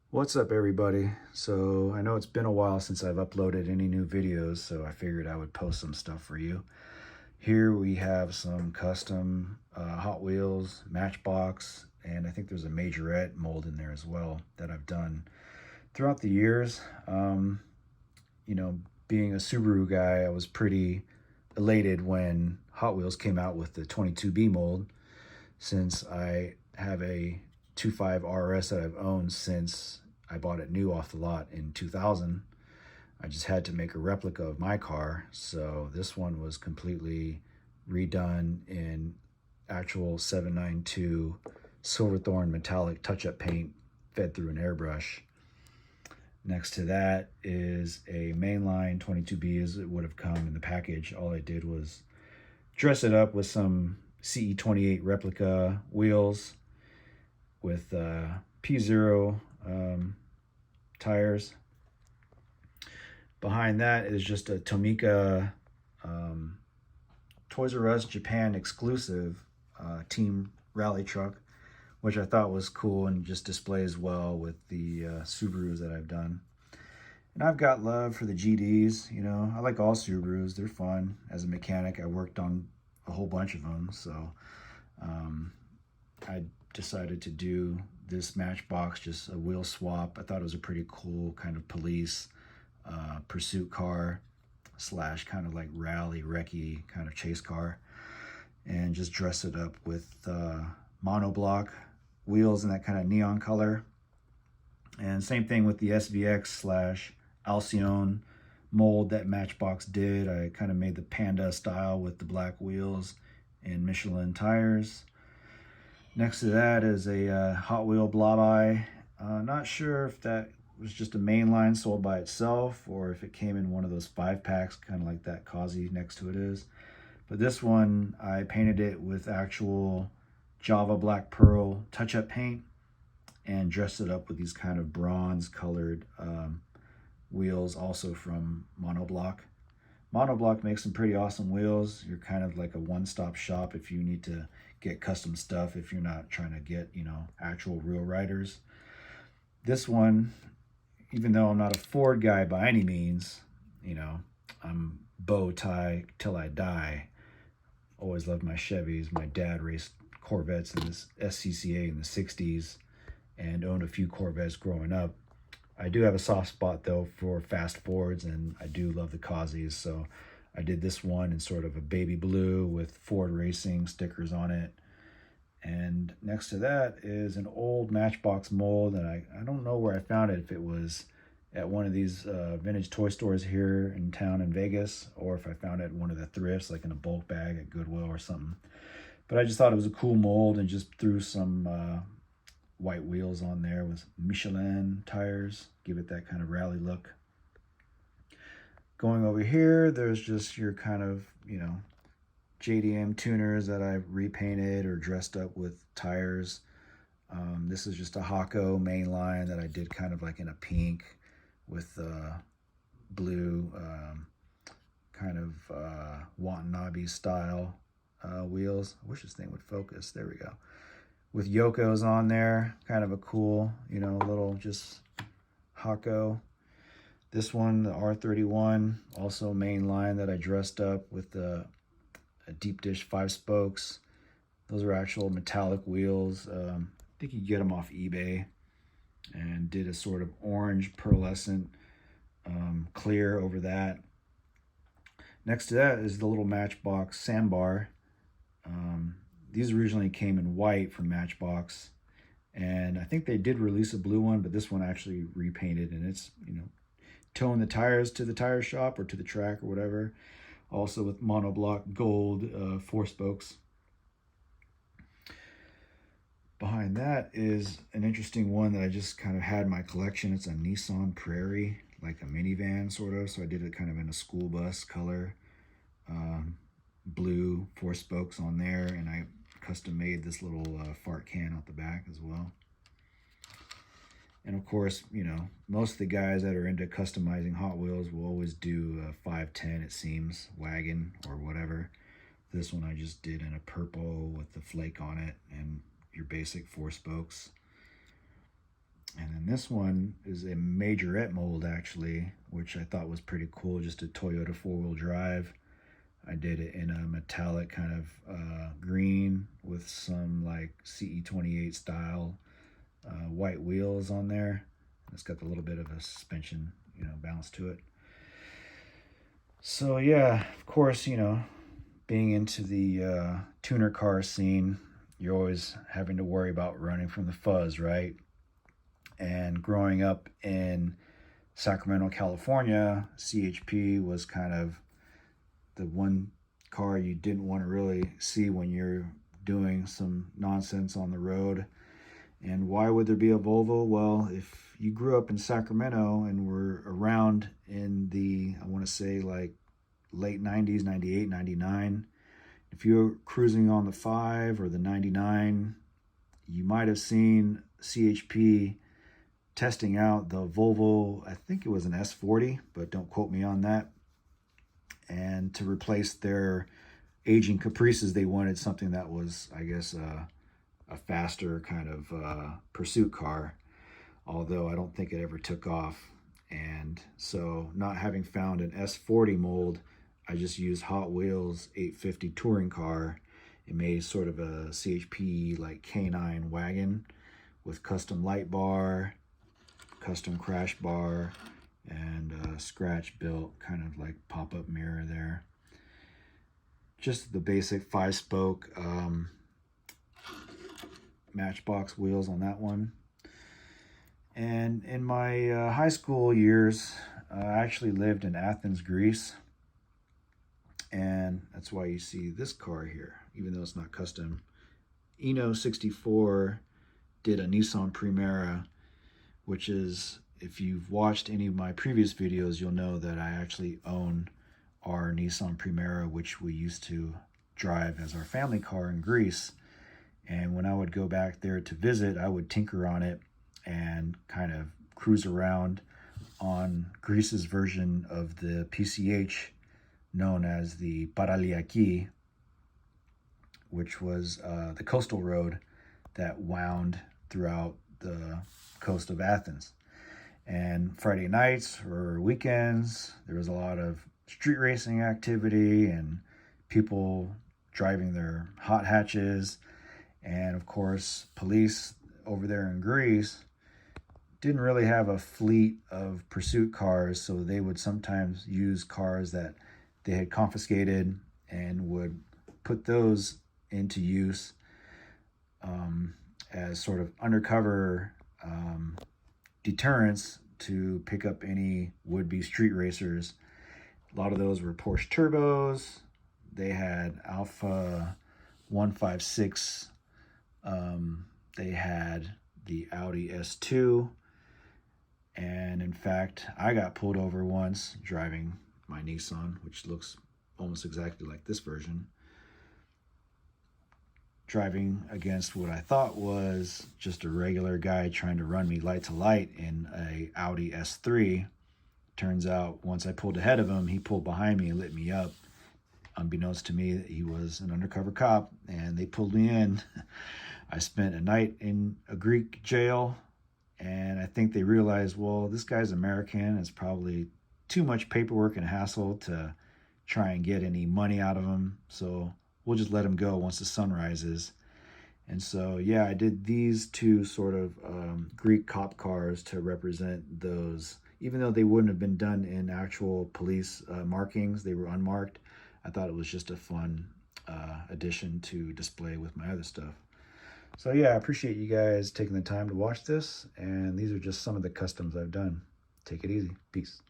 What's up, everybody? So I know it's been a while since I've uploaded any new videos, so I figured I would post some stuff for you. Here we have some custom Hot Wheels, Matchbox, and I think there's a Majorette mold in there as well that I've done throughout the years. You know, being a Subaru guy, I was pretty elated when Hot Wheels came out with the 22B mold, since I have a 25 RS that I've owned since I bought it new off the lot in 2000. I just had to make a replica of my car, so this one was completely redone in actual 792 Silverthorne metallic touch-up paint fed through an airbrush. Next to that is a mainline 22B as it would have come in the package. All I did was dress it up with some CE28 replica wheels with P0 tires. Behind that is just a Tomica Toys R Us Japan exclusive team rally truck, which I thought was cool and just displays well with the Subarus that I've done. And I've got love for the GDs. You know, I like all Subarus. They're fun. As a mechanic, I worked on a whole bunch of them, so I decided to do this Matchbox, just a wheel swap. I thought it was a pretty cool kind of police pursuit car slash kind of like rally recce kind of chase car, and just dress it up with monoblock wheels in that kind of neon color. And same thing with the SVX slash Alcyon mold that Matchbox did. I kind of made the Panda style with the black wheels and Michelin tires. Next to that is a Hot Wheel Blob Eye. Not sure if that was just a main line sold by itself or if it came in one of those 5-packs, kind of like that Kazi next to it is. But this one, I painted it with actual Java Black Pearl touch-up paint and dressed it up with these kind of bronze colored wheels, also from Monoblock. Monoblock makes some pretty awesome wheels. You're kind of like a one-stop shop if you need to get custom stuff, if you're not trying to get, you know, actual real riders. This one, even though I'm not a Ford guy by any means, you know, I'm bow tie till I die. Always loved my Chevys. My dad raced Corvettes in this SCCA in the 60s and owned a few Corvettes growing up. I do have a soft spot though for fast Fords, and I do love the Kazis, so I did this one in sort of a baby blue with Ford Racing stickers on it. And next to that is an old Matchbox mold, and I don't know where I found it, if it was at one of these vintage toy stores here in town in Vegas, or if I found it at one of the thrifts, like in a bulk bag at Goodwill or something. But I just thought it was a cool mold and just threw some white wheels on there with Michelin tires, give it that kind of rally look. Going over here, there's just your kind of, you know, JDM tuners that I repainted or dressed up with tires. This is just a Hako mainline that I did kind of like in a pink with blue kind of Watanabe style wheels. I wish this thing would focus. There we go. With Yoko's on there, kind of a cool, you know, little just Hako. This one, the R31, also main line that I dressed up with a deep dish 5 spokes. Those are actual metallic wheels. I think you get them off eBay, and did a sort of orange pearlescent clear over that. Next to that is the little Matchbox sandbar. These originally came in white from Matchbox, and I think they did release a blue one, but this one actually repainted, and it's, you know, towing the tires to the tire shop or to the track or whatever. Also with monoblock gold 4 spokes. Behind that is an interesting one that I just kind of had in my collection. It's a Nissan Prairie, like a minivan sort of. So I did it kind of in a school bus color. Blue 4 spokes on there, and I custom made this little fart can out the back as well. And of course, you know, most of the guys that are into customizing Hot Wheels will always do a 510, it seems, wagon or whatever. This one I just did in a purple with the flake on it and your basic 4 spokes. And then And this one is a majorette mold, actually, which I thought was pretty cool. Just a Toyota four-wheel drive. I did it in a metallic kind of green with some like CE28 style white wheels on there. It's got a little bit of a suspension, bounce to it. So yeah, of course, being into the tuner car scene, you're always having to worry about running from the fuzz, right? And growing up in Sacramento, California, CHP was kind of the one car you didn't want to really see when you're doing some nonsense on the road. And why would there be a Volvo? Well, if you grew up in Sacramento and were around in the, I want to say like late 90s, 98, 99, if you're cruising on the 5 or the 99, you might have seen CHP testing out the Volvo, I think it was an S40, but don't quote me on that. And to replace their aging Caprices, they wanted something that was, I guess, a faster kind of pursuit car, although I don't think it ever took off. And so not having found an S40 mold, I just used Hot Wheels 850 touring car. It made sort of a CHP like K9 wagon with custom light bar, custom crash bar, and a scratch built kind of like pop-up mirror there. Just the basic 5-spoke Matchbox wheels on that one. And in my high school years, I actually lived in Athens, Greece. And that's why you see this car here, even though it's not custom. Eno64 did a Nissan Primera, which is, if you've watched any of my previous videos, you'll know that I actually own our Nissan Primera, which we used to drive as our family car in Greece. And when I would go back there to visit, I would tinker on it and kind of cruise around on Greece's version of the PCH, known as the Paraliaki, which was the coastal road that wound throughout the coast of Athens. And Friday nights or weekends, there was a lot of street racing activity and people driving their hot hatches. And of course, police over there in Greece didn't really have a fleet of pursuit cars, so they would sometimes use cars that they had confiscated and would put those into use as sort of undercover deterrence to pick up any would-be street racers. A lot of those were Porsche turbos. They had Alpha 156. They had the Audi S2. And in fact, I got pulled over once driving my Nissan, which looks almost exactly like this version, driving against what I thought was just a regular guy trying to run me light to light in a Audi S3. Turns out once I pulled ahead of him, he pulled behind me and lit me up. Unbeknownst to me, that he was an undercover cop, and they pulled me in. I spent a night in a Greek jail, and I think they realized, well, this guy's American. It's probably too much paperwork and hassle to try and get any money out of him, so we'll just let him go once the sun rises. And so, yeah, I did these two sort of Greek cop cars to represent those. Even though they wouldn't have been done in actual police markings, they were unmarked. I thought it was just a fun addition to display with my other stuff. So yeah, I appreciate you guys taking the time to watch this, and these are just some of the customs I've done. Take it easy. Peace.